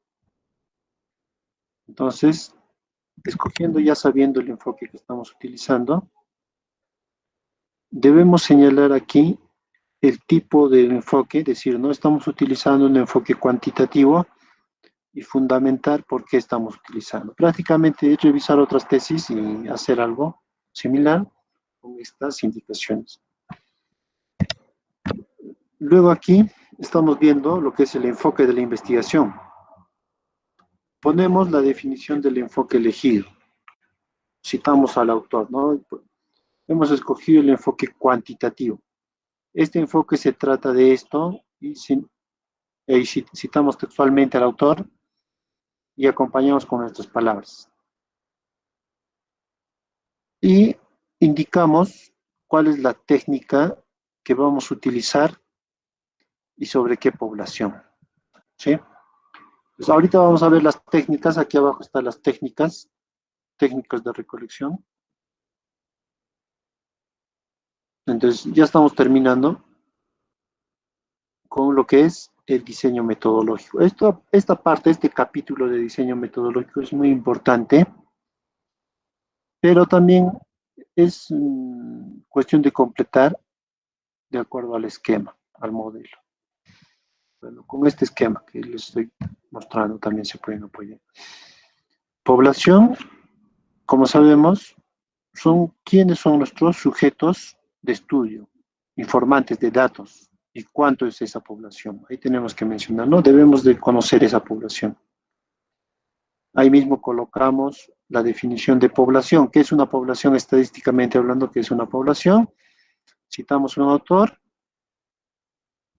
Entonces, escogiendo ya sabiendo el enfoque que estamos utilizando, debemos señalar aquí el tipo de enfoque, es decir, no estamos utilizando un enfoque cuantitativo y fundamentar por qué estamos utilizando. Prácticamente es revisar otras tesis y hacer algo similar con estas indicaciones. Luego aquí estamos viendo lo que es el enfoque de la investigación. Ponemos la definición del enfoque elegido. Citamos al autor, ¿no? Hemos escogido el enfoque cuantitativo. Este enfoque se trata de esto, y citamos textualmente al autor y acompañamos con nuestras palabras. Y indicamos cuál es la técnica que vamos a utilizar y sobre qué población. ¿Sí? Pues ahorita vamos a ver las técnicas. Aquí abajo están las técnicas de recolección. Entonces ya estamos terminando con lo que es el diseño metodológico. Esta parte, este capítulo de diseño metodológico es muy importante, pero también es cuestión de completar de acuerdo al esquema, al modelo. Bueno, con este esquema que les estoy mostrando también se pueden apoyar. Población, como sabemos, son quienes son nuestros sujetos de estudio, informantes de datos. ¿Y cuánto es esa población? Ahí tenemos que mencionar, ¿no? Debemos de conocer esa población. Ahí mismo colocamos la definición de población. ¿Qué es una población estadísticamente hablando? ¿Qué es una población? Citamos un autor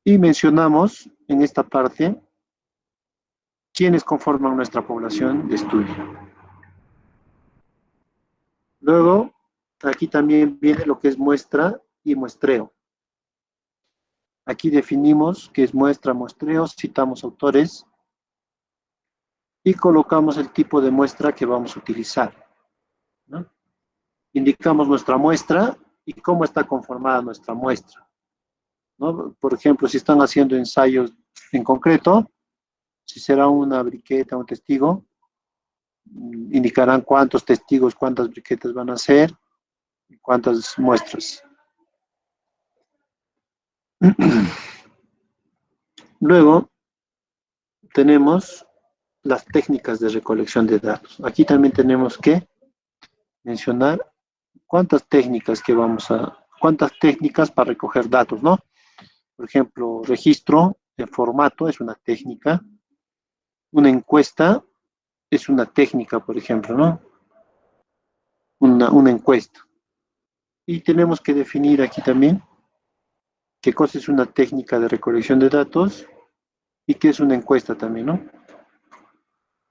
y mencionamos en esta parte quiénes conforman nuestra población de estudio. Luego, aquí también viene lo que es muestra y muestreo. Aquí definimos qué es muestra, muestreo, citamos autores y colocamos el tipo de muestra que vamos a utilizar, ¿no? Indicamos nuestra muestra y cómo está conformada nuestra muestra, ¿no? Por ejemplo, si están haciendo ensayos en concreto, si será una briqueta, un testigo, indicarán cuántos testigos, cuántas briquetas van a hacer y cuántas muestras. Luego tenemos las técnicas de recolección de datos. Aquí también tenemos que mencionar cuántas técnicas para recoger datos, ¿no? Por ejemplo, registro de formato es una técnica, una encuesta es una técnica, por ejemplo, ¿no? Una encuesta. Y tenemos que definir aquí también qué cosa es una técnica de recolección de datos y qué es una encuesta también, ¿no?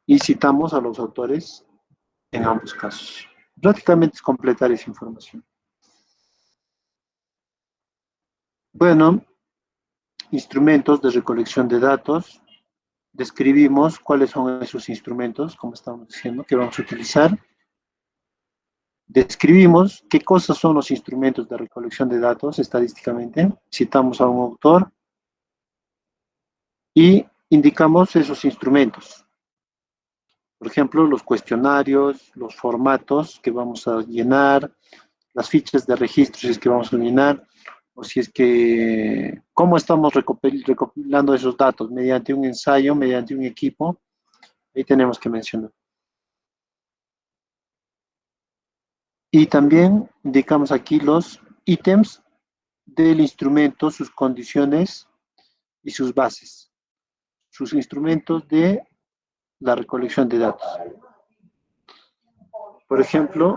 Y citamos a los autores en ambos casos. Prácticamente es completar esa información. Bueno, instrumentos de recolección de datos. Describimos cuáles son esos instrumentos, como estamos diciendo, que vamos a utilizar. Describimos qué cosas son los instrumentos de recolección de datos estadísticamente. Citamos a un autor y indicamos esos instrumentos. Por ejemplo, los cuestionarios, los formatos que vamos a llenar, las fichas de registro si es que vamos a llenar, o si es que, cómo estamos recopilando esos datos, mediante un ensayo, mediante un equipo, ahí tenemos que mencionar. Y también indicamos aquí los ítems del instrumento, sus condiciones y sus bases, sus instrumentos de la recolección de datos. Por ejemplo,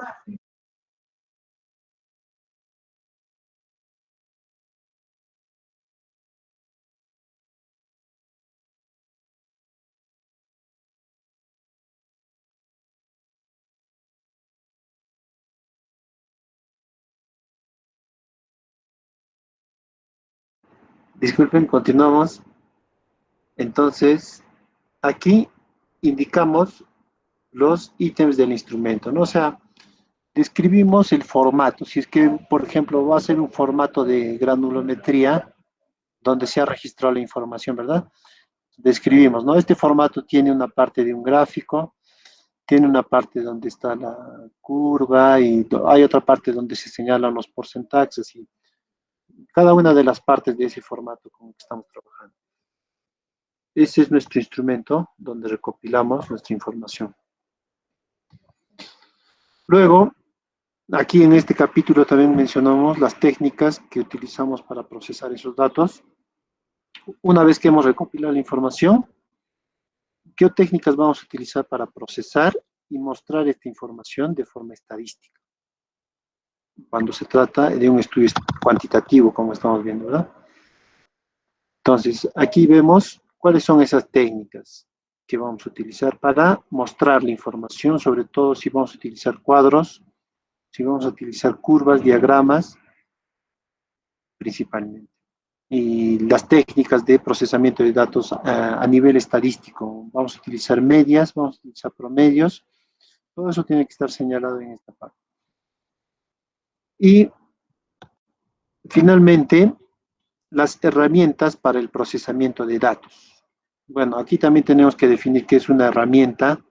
disculpen, continuamos. Entonces, aquí indicamos los ítems del instrumento, ¿no? O sea, describimos el formato. Si es que, por ejemplo, va a ser un formato de granulometría donde se ha registrado la información, ¿verdad? Describimos, ¿no? Este formato tiene una parte de un gráfico, tiene una parte donde está la curva y hay otra parte donde se señalan los porcentajes y cada una de las partes de ese formato con el que estamos trabajando. Ese es nuestro instrumento donde recopilamos nuestra información. Luego, aquí en este capítulo también mencionamos las técnicas que utilizamos para procesar esos datos. Una vez que hemos recopilado la información, ¿qué técnicas vamos a utilizar para procesar y mostrar esta información de forma estadística? cuando se trata de un estudio cuantitativo, como estamos viendo, ¿verdad? Entonces, aquí vemos cuáles son esas técnicas que vamos a utilizar para mostrar la información, sobre todo si vamos a utilizar cuadros, si vamos a utilizar curvas, diagramas, principalmente. Y las técnicas de procesamiento de datos a nivel estadístico. Vamos a utilizar medias, vamos a utilizar promedios. Todo eso tiene que estar señalado en esta parte. Y finalmente, las herramientas para el procesamiento de datos. Bueno, aquí también tenemos que definir qué es una herramienta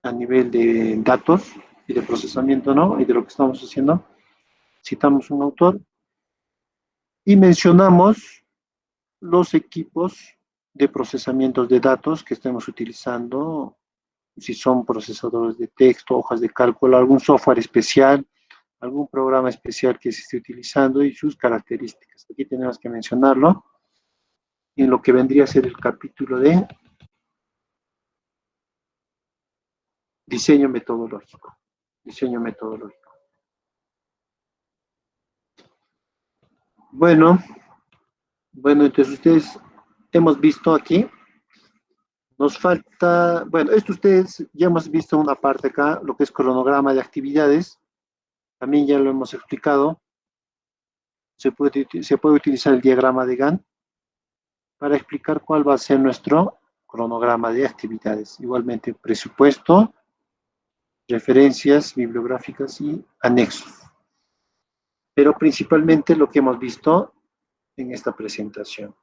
a nivel de datos y de procesamiento, ¿no? Y de lo que estamos haciendo. Citamos un autor y mencionamos los equipos de procesamiento de datos que estemos utilizando, si son procesadores de texto, hojas de cálculo, algún software especial, algún programa especial que se esté utilizando y sus características. Aquí tenemos que mencionarlo en lo que vendría a ser el capítulo de diseño metodológico. Diseño metodológico. Bueno, entonces ustedes hemos visto aquí, nos falta, bueno, esto ustedes ya hemos visto una parte acá, lo que es cronograma de actividades, también ya lo hemos explicado, se puede utilizar el diagrama de Gantt para explicar cuál va a ser nuestro cronograma de actividades. Igualmente, presupuesto, referencias bibliográficas y anexos. Pero principalmente lo que hemos visto en esta presentación.